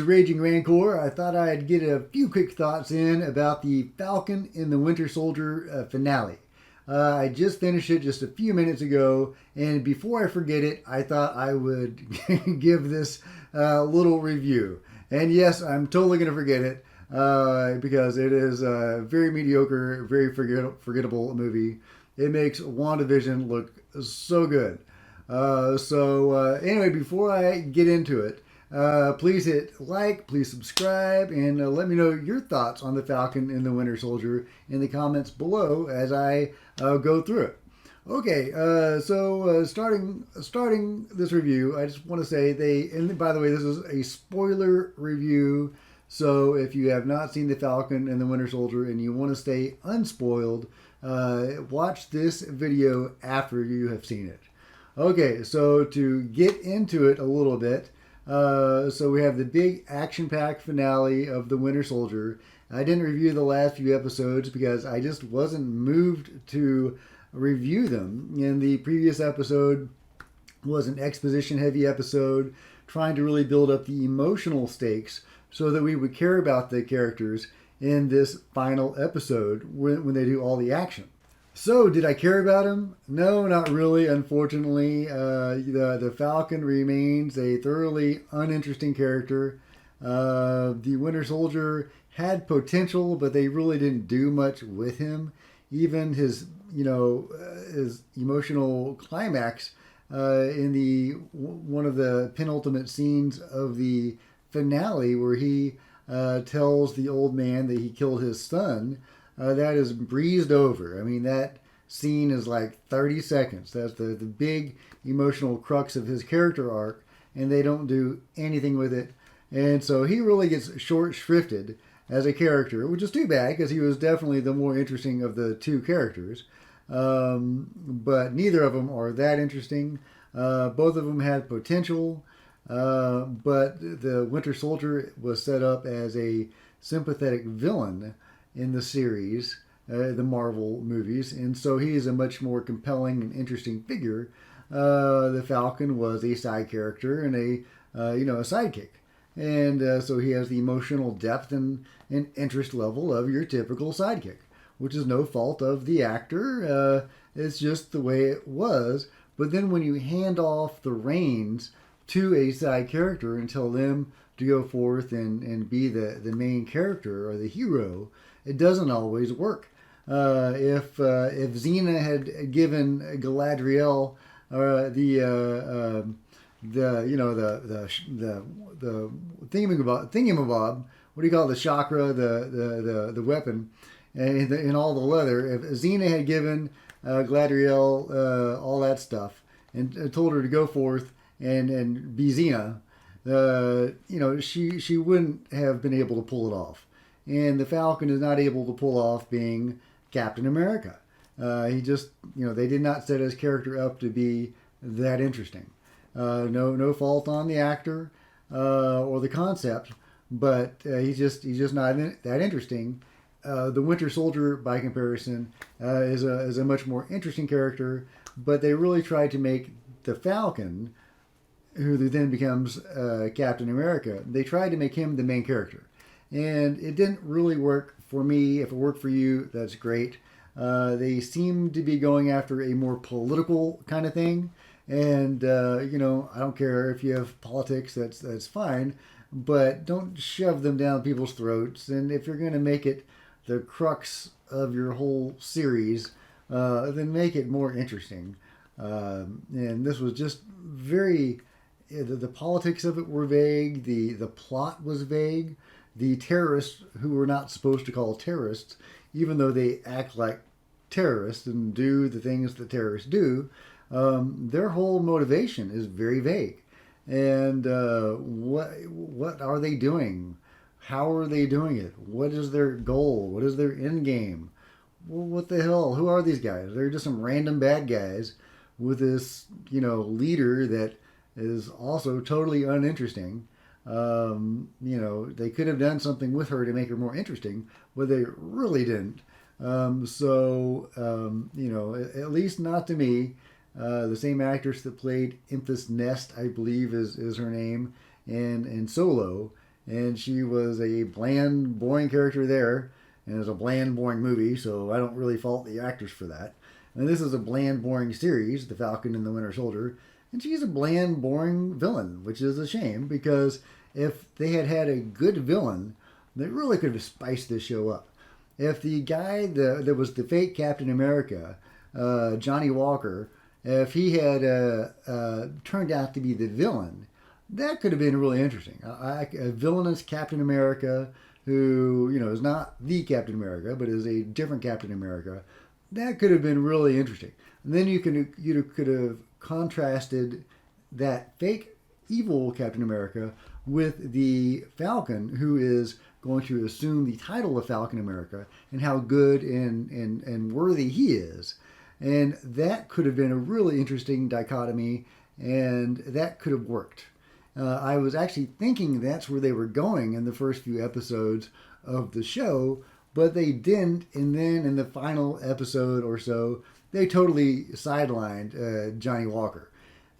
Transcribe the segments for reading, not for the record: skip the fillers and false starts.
Raging Rancor. I thought I'd get a few quick thoughts in about the Falcon and the Winter Soldier finale. I just finished it just a few minutes ago, and before I forget it, I thought I would give this little review. And yes, I'm totally going to forget it because it is a very mediocre, very forgettable movie. It makes WandaVision look so good. Anyway, before I get into it, please hit like, please subscribe, and let me know your thoughts on the Falcon and the Winter Soldier in the comments below as I go through it. Okay, starting this review, I just want to say and by the way, this is a spoiler review. So if you have not seen the Falcon and the Winter Soldier and you want to stay unspoiled, watch this video after you have seen it. Okay, so to get into it a little bit, so we have the big action-packed finale of the Winter Soldier. I didn't review the last few episodes because I just wasn't moved to review them. And the previous episode was an exposition-heavy episode, trying to really build up the emotional stakes so that we would care about the characters in this final episode when they do all the action. So, did I care about him? No, not really, unfortunately. The Falcon remains a thoroughly uninteresting character. The Winter Soldier had potential, but they really didn't do much with him. Even his emotional climax in one of the penultimate scenes of the finale, where he tells the old man that he killed his son. That is breezed over. I mean, that scene is like 30 seconds. That's the big emotional crux of his character arc, and they don't do anything with it. And so he really gets short shrifted as a character, which is too bad because he was definitely the more interesting of the two characters. But neither of them are that interesting. Both of them had potential, but the Winter Soldier was set up as a sympathetic villain in the series, the Marvel movies, and so he is a much more compelling and interesting figure. The Falcon was a side character and a sidekick, and so he has the emotional depth and interest level of your typical sidekick, which is no fault of the actor. It's just the way it was. But then when you hand off the reins to a side character and tell them to go forth and be the main character or the hero, it doesn't always work. If Xena had given Galadriel the thingamabob, what do you call it, the chakra, the weapon, and all the leather. If Xena had given Galadriel all that stuff and told her to go forth and be Xena, she wouldn't have been able to pull it off. And the Falcon is not able to pull off being Captain America. He just, they did not set his character up to be that interesting. No fault on the actor or the concept, but he's just not that interesting. The Winter Soldier, by comparison, is a much more interesting character, but they really tried to make the Falcon, who then becomes Captain America, they tried to make him the main character. And it didn't really work for me. If it worked for you, that's great. They seem to be going after a more political kind of thing. And, I don't care if you have politics, that's fine. But don't shove them down people's throats. And if you're going to make it the crux of your whole series, then make it more interesting. And this was just very... The politics of it were vague. The plot was vague. The terrorists, who were not supposed to call terrorists, even though they act like terrorists and do the things that terrorists do, their whole motivation is very vague. And what are they doing? How are they doing it? What is their goal? What is their end game? Well, what the hell? Who are these guys? They're just some random bad guys with this, leader that is also totally uninteresting. They could have done something with her to make her more interesting, but they really didn't. At least not to me. The same actress that played Empress Nest, I believe, is her name, and Solo, and she was a bland, boring character there, and it was a bland, boring movie, so I don't really fault the actors for that. And this is a bland, boring series, The Falcon and the Winter Soldier, and she's a bland, boring villain, which is a shame, because if they had had a good villain, they really could have spiced this show up. If the guy that was the fake Captain America, Johnny Walker, if he had turned out to be the villain, that could have been really interesting. A villainous Captain America who, is not the Captain America, but is a different Captain America, that could have been really interesting. And then you could have contrasted that fake evil Captain America with the Falcon, who is going to assume the title of Falcon America, and how good and worthy he is. And that could have been a really interesting dichotomy, and that could have worked. I was actually thinking that's where they were going in the first few episodes of the show, but they didn't. And then in the final episode or so, they totally sidelined Johnny Walker.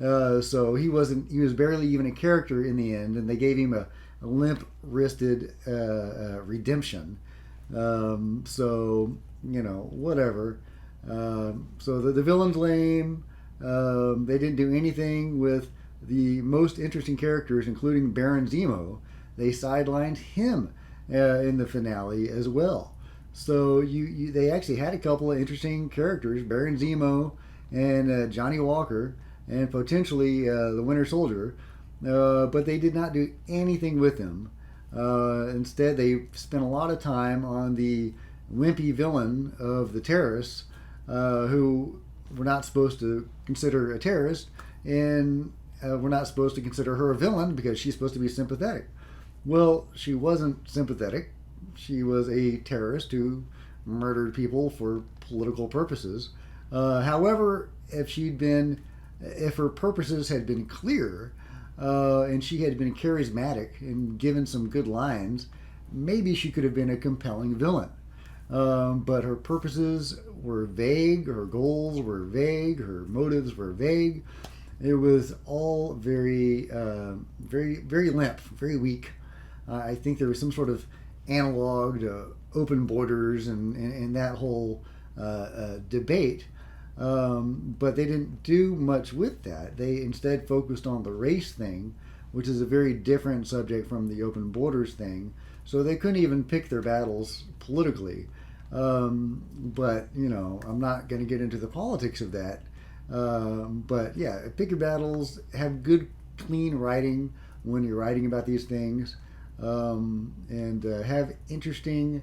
So he was barely even a character in the end, and they gave him a limp-wristed redemption. So, whatever. So the villain's lame. They didn't do anything with the most interesting characters, including Baron Zemo. They sidelined him in the finale as well. So they actually had a couple of interesting characters, Baron Zemo and Johnny Walker, and potentially the Winter Soldier, but they did not do anything with them. Instead, they spent a lot of time on the wimpy villain of the terrorists, who we're not supposed to consider a terrorist, and we're not supposed to consider her a villain because she's supposed to be sympathetic. Well, she wasn't sympathetic. She was a terrorist who murdered people for political purposes. However, if her purposes had been clear, and she had been charismatic and given some good lines, maybe she could have been a compelling villain. But her purposes were vague, her goals were vague, her motives were vague. It was all very, very limp, very weak. I think there was some sort of analog to open borders and that whole debate. But they didn't do much with that. They instead focused on the race thing, which is a very different subject from the open borders thing. So they couldn't even pick their battles politically. But, I'm not going to get into the politics of that. But yeah, pick your battles, have good, clean writing when you're writing about these things, and have interesting,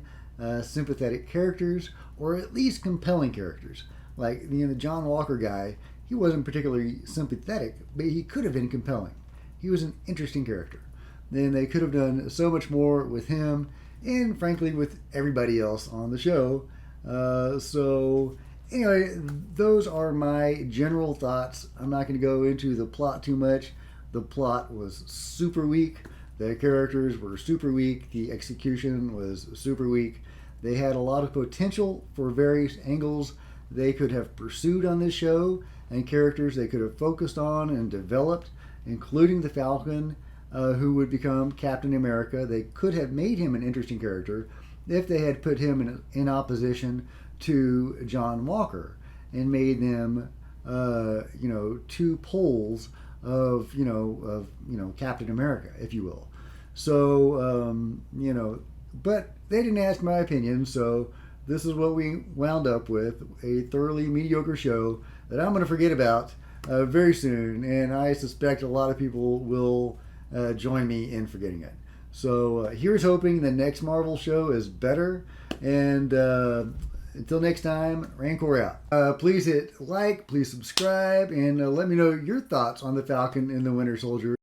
sympathetic characters, or at least compelling characters. Like, the John Walker guy, he wasn't particularly sympathetic, but he could have been compelling. He was an interesting character. Then they could have done so much more with him, and frankly with everybody else on the show. So anyway, those are my general thoughts. I'm not going to go into the plot too much. The plot was super weak. The characters were super weak. The execution was super weak. They had a lot of potential for various angles they could have pursued on this show, and characters they could have focused on and developed, including the Falcon, who would become Captain America. They could have made him an interesting character if they had put him in opposition to John Walker and made them, two poles of Captain America, if you will. So, but they didn't ask my opinion, so this is what we wound up with, a thoroughly mediocre show that I'm going to forget about very soon, and I suspect a lot of people will join me in forgetting it. So here's hoping the next Marvel show is better, and until next time, Rancor out. Please hit like, please subscribe, and let me know your thoughts on the Falcon and the Winter Soldier.